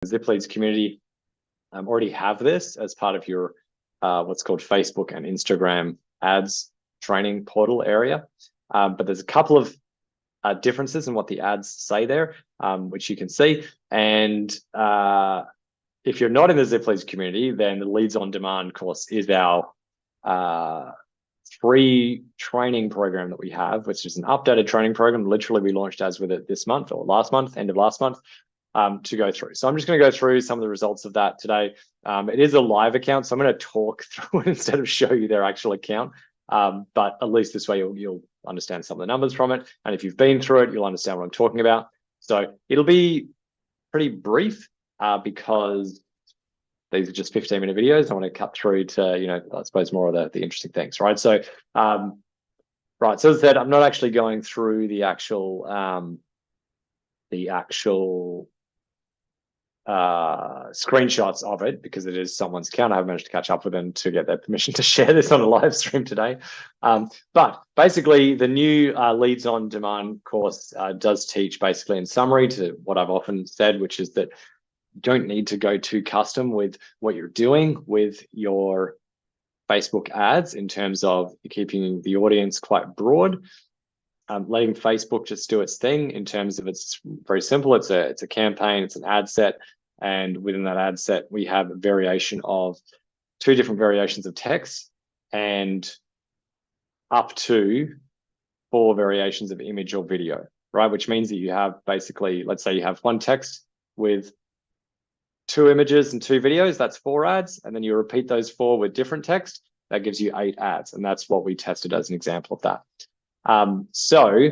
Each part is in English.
ZipLeads community already have this as part of your what's called Facebook and Instagram ads training portal area. But there's a couple of differences in what the ads say there, which you can see. And if you're not in the ZipLeads community, then the Leads on Demand course is our free training program that we have, which is an updated training program. Literally, we launched ads with it this month or last month, end of last month, to go through. So I'm just going to go through some of the results of that today. It is a live account, so I'm going to talk through it instead of show you their actual account. But at least this way you'll understand some of the numbers from it. And if you've been through it, you'll understand what I'm talking about. So it'll be pretty brief because these are just 15-minute videos. I want to cut through to, I suppose more of the interesting things, right? So, right. So as I said, I'm not actually going through the actual screenshots of it because it is someone's account. I haven't managed to catch up with them to get their permission to share this on a live stream today. But basically, the new Leads on Demand course does teach basically in summary to what I've often said, which is that you don't need to go too custom with what you're doing with your Facebook ads in terms of keeping the audience quite broad. Letting Facebook just do its thing in terms of it's very simple. It's a campaign, it's an ad set. And within that ad set, we have a variation of 2 different variations of text and up to 4 variations of image or video, right? Which means that you have basically, let's say you have one text with 2 images and 2 videos, that's 4 ads. And then you repeat those 4 with different text, that gives you 8 ads. And that's what we tested as an example of that. So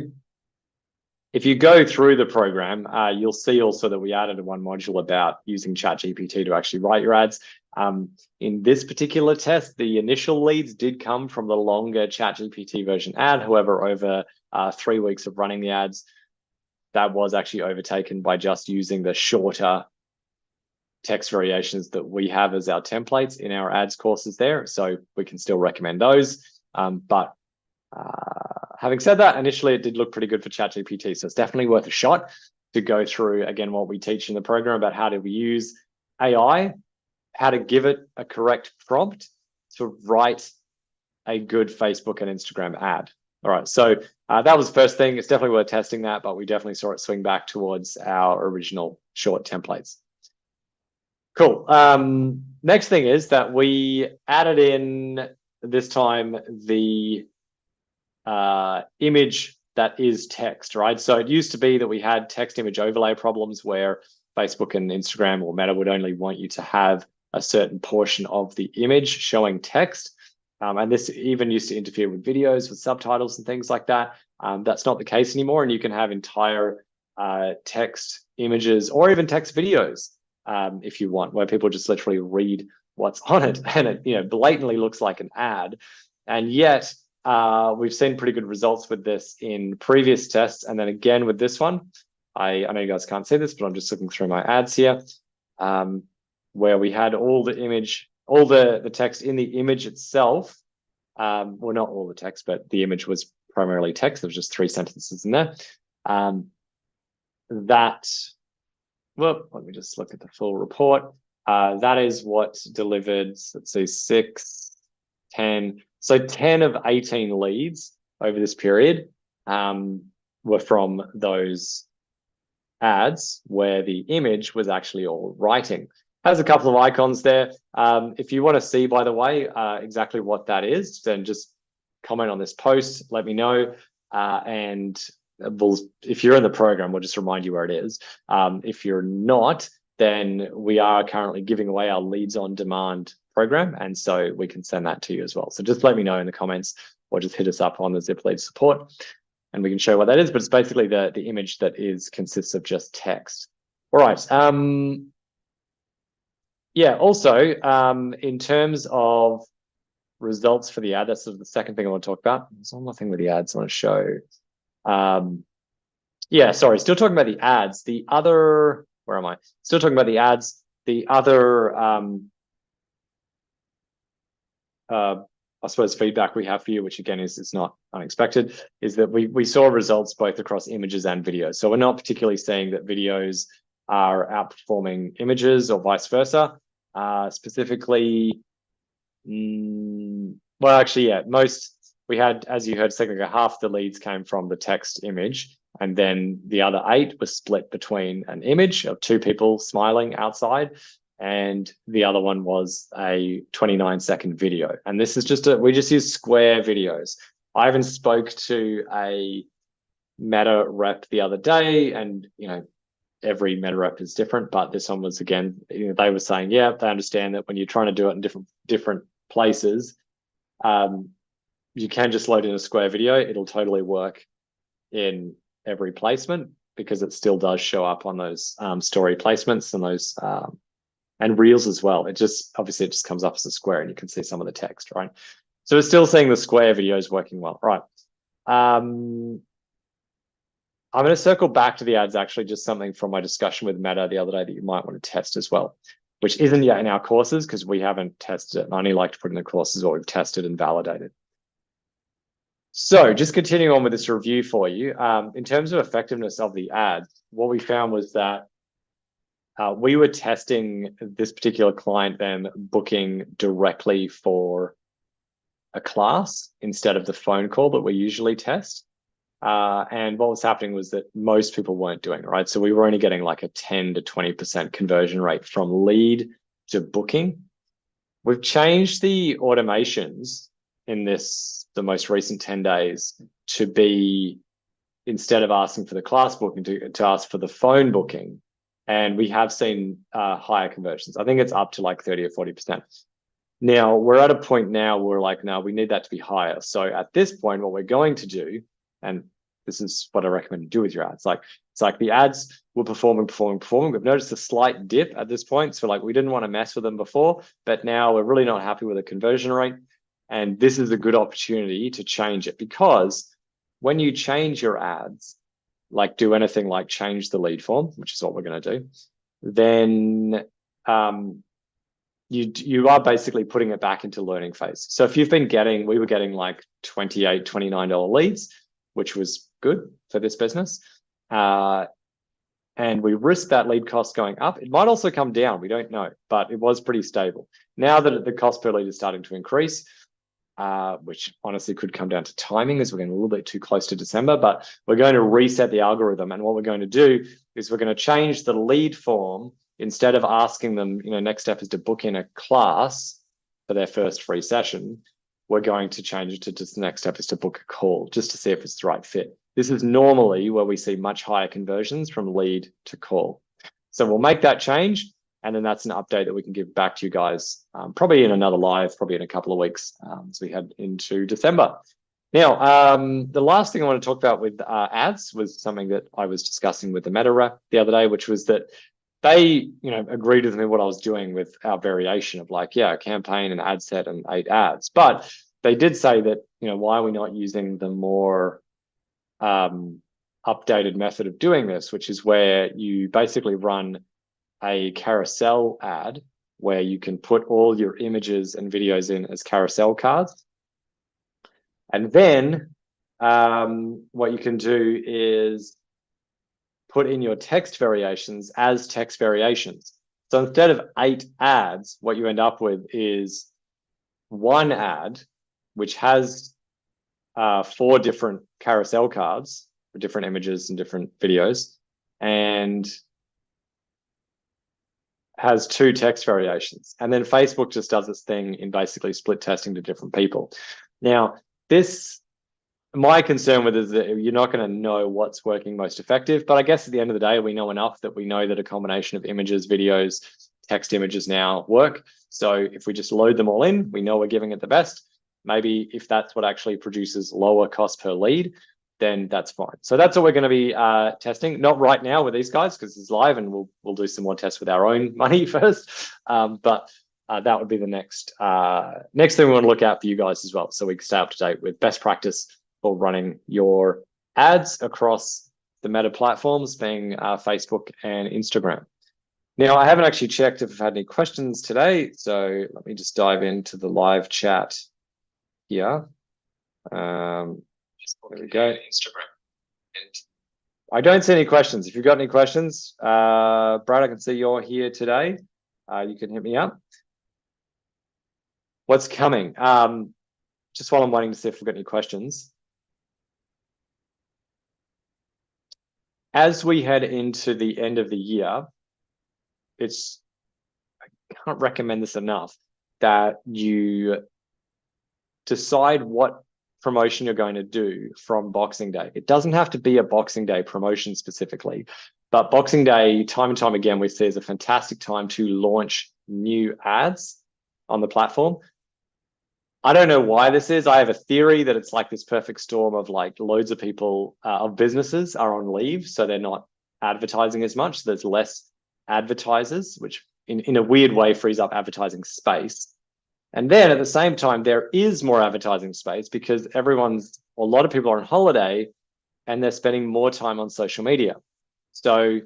if you go through the program, you'll see also that we added one module about using ChatGPT to actually write your ads. In this particular test, the initial leads did come from the longer ChatGPT version ad. However, over 3 weeks of running the ads, that was actually overtaken by just using the shorter text variations that we have as our templates in our ads courses there. So we can still recommend those. But having said that, initially it did look pretty good for ChatGPT. So it's definitely worth a shot to go through, again, what we teach in the program about how do we use AI, how to give it a correct prompt to write a good Facebook and Instagram ad. All right, so that was the first thing. It's definitely worth testing that, but we definitely saw it swing back towards our original short templates. Cool. Next thing is that we added in this time the image that is text, right? So it used to be that we had text image overlay problems where Facebook and Instagram or Meta would only want you to have a certain portion of the image showing text. And this even used to interfere with videos, with subtitles and things like that. That's not the case anymore. And you can have entire text images or even text videos if you want, where people just literally read what's on it. And it blatantly looks like an ad. And yet we've seen pretty good results with this in previous tests. And then again with this one, I know you guys can't see this, but I'm just looking through my ads here, where we had all the image, all the text in the image itself. Well, not all the text, but the image was primarily text. There was just 3 sentences in there. Well, let me just look at the full report. That is what delivered, let's see, 6, 10. So 10 of 18 leads over this period were from those ads where the image was actually all writing. Has a couple of icons there. If you want to see, by the way, exactly what that is, then just comment on this post, let me know. And if you're in the program, we'll just remind you where it is. If you're not, then we are currently giving away our Leads on Demand program, and so we can send that to you as well. So just let me know in the comments or just hit us up on the ZipLeads support and we can show what that is, but it's basically the image that consists of just text. All right. Yeah, also in terms of results for the ad, that's sort of the second thing I want to talk about. There's one more thing with the ads I want to show. Yeah, sorry, still talking about the ads. The other, where am I? Still talking about the ads. The other I suppose feedback we have for you, which again is not unexpected, is that we saw results both across images and videos. So we're not particularly seeing that videos are outperforming images or vice versa. Specifically, well, actually, yeah, we had, as you heard a second ago, half the leads came from the text image, and then the other 8 was split between an image of 2 people smiling outside, and the other one was a 29-second video. And this is we just use square videos. I even spoke to a Meta rep the other day, and every Meta rep is different, but this one was, again, they were saying, yeah, they understand that when you're trying to do it in different places, you can just load in a square video. It'll totally work in every placement because it still does show up on those story placements and those and reels as well. It just comes up as a square, and you can see some of the text, right? So we're still seeing the square videos working well, right? I'm going to circle back to the ads, actually, just something from my discussion with Meta the other day that you might want to test as well, which isn't yet in our courses because we haven't tested it. I only like to put in the courses what we've tested and validated. So just continuing on with this review for you, in terms of effectiveness of the ads, what we found was that we were testing this particular client, them booking directly for a class instead of the phone call that we usually test. And what was happening was that most people weren't doing it, right? So we were only getting like a 10 to 20% conversion rate from lead to booking. We've changed the automations in the most recent 10 days to be, instead of asking for the class booking, to ask for the phone booking. And we have seen higher conversions. I think it's up to like 30 or 40%. Now, we're at a point now where we're like, no, we need that to be higher. So at this point, what we're going to do, and this is what I recommend you do with your ads. It's like the ads were performing. We've noticed a slight dip at this point. So we didn't want to mess with them before, but now we're really not happy with the conversion rate. And this is a good opportunity to change it, because when you change your ads, like do anything like change the lead form, which is what we're going to do, then you are basically putting it back into learning phase. So if you've been we were getting like $28, $29 leads, which was good for this business. And we risk that lead cost going up. It might also come down, we don't know, but it was pretty stable. Now that the cost per lead is starting to increase, which honestly could come down to timing, as we're getting a little bit too close to December, but we're going to reset the algorithm. And what we're going to do is we're going to change the lead form. Instead of asking them, next step is to book in a class for their first free session, we're going to change it to just the next step is to book a call, just to see if it's the right fit. This is normally where we see much higher conversions from lead to call. So we'll make that change, and then that's an update that we can give back to you guys, probably in another live, probably in a couple of weeks, as we head into December. Now, the last thing I want to talk about with ads was something that I was discussing with the Meta rep the other day, which was that they, agreed with me what I was doing with our variation of like, yeah, a campaign, an ad set, and 8 ads. But they did say that, why are we not using the more updated method of doing this, which is where you basically run a carousel ad where you can put all your images and videos in as carousel cards. And then what you can do is put in your text variations as text variations. So instead of 8 ads, what you end up with is 1 ad, which has 4 different carousel cards for different images and different videos, and has 2 text variations. And then Facebook just does its thing in basically split testing to different people. Now, my concern with it is that you're not going to know what's working most effective. But I guess at the end of the day, we know enough that we know that a combination of images, videos, text images now work. So if we just load them all in, we know we're giving it the best. Maybe if that's what actually produces lower cost per lead, then that's fine. So that's what we're going to be testing. Not right now with these guys because it's live, and we'll do some more tests with our own money first. But that would be the next thing we want to look at for you guys as well, so we can stay up to date with best practice for running your ads across the Meta platforms, being Facebook and Instagram. Now, I haven't actually checked if I've had any questions today, so let me just dive into the live chat here. There we go. Instagram. I don't see any questions. If you've got any questions, Brad, I can see you're here today. You can hit me up. What's coming? Just while I'm waiting to see if we've got any questions. As we head into the end of the year, I can't recommend this enough, that you decide what promotion you're going to do from Boxing Day. It doesn't have to be a Boxing Day promotion specifically, but Boxing Day, time and time again, we see is a fantastic time to launch new ads on the platform. I don't know why this is. I have a theory that it's like this perfect storm of like loads of people, of businesses are on leave, so they're not advertising as much. So there's less advertisers, which in a weird way frees up advertising space. And then at the same time, there is more advertising space because a lot of people are on holiday and they're spending more time on social media. So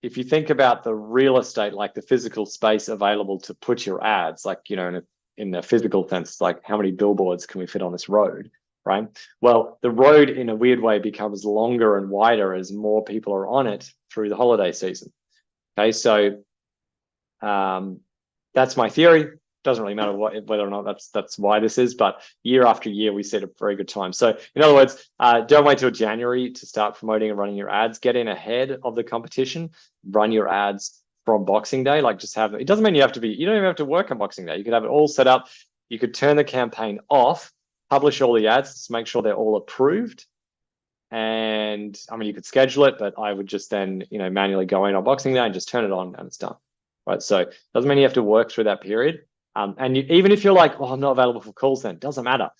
if you think about the real estate, like the physical space available to put your ads, like, in the physical sense, like how many billboards can we fit on this road, right? Well, the road in a weird way becomes longer and wider as more people are on it through the holiday season. Okay, so that's my theory. Doesn't really matter whether or not that's why this is, but year after year we see it a very good time. So in other words, don't wait till January to start promoting and running your ads. Get in ahead of the competition. Run your ads from Boxing Day. Like, just have it. Doesn't mean you don't even have to work on Boxing Day. You could have it all set up. You could turn the campaign off, publish all the ads to make sure they're all approved. And I mean, you could schedule it, but I would just then manually go in on Boxing Day and just turn it on and it's done. Right. So doesn't mean you have to work through that period. And even if you're like, oh, I'm not available for calls, then doesn't matter.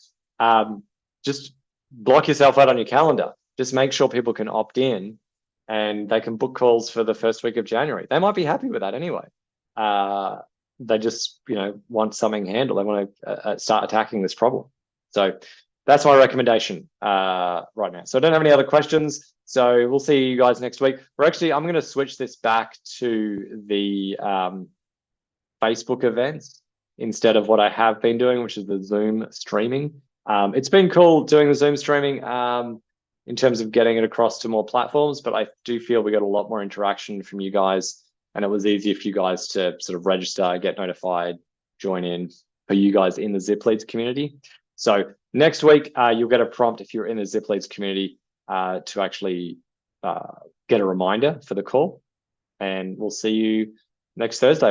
Just block yourself out on your calendar. Just make sure people can opt in and they can book calls for the first week of January. They might be happy with that anyway. They just, want something handled. They want to start attacking this problem. So that's my recommendation right now. So I don't have any other questions. So we'll see you guys next week. I'm going to switch this back to the Facebook events instead of what I have been doing, which is the Zoom streaming. It's been cool doing the Zoom streaming in terms of getting it across to more platforms, but I do feel we got a lot more interaction from you guys, and it was easier for you guys to sort of register, get notified, join in for you guys in the ZipLeads community. So next week, you'll get a prompt if you're in the ZipLeads community to actually get a reminder for the call, and we'll see you next Thursday.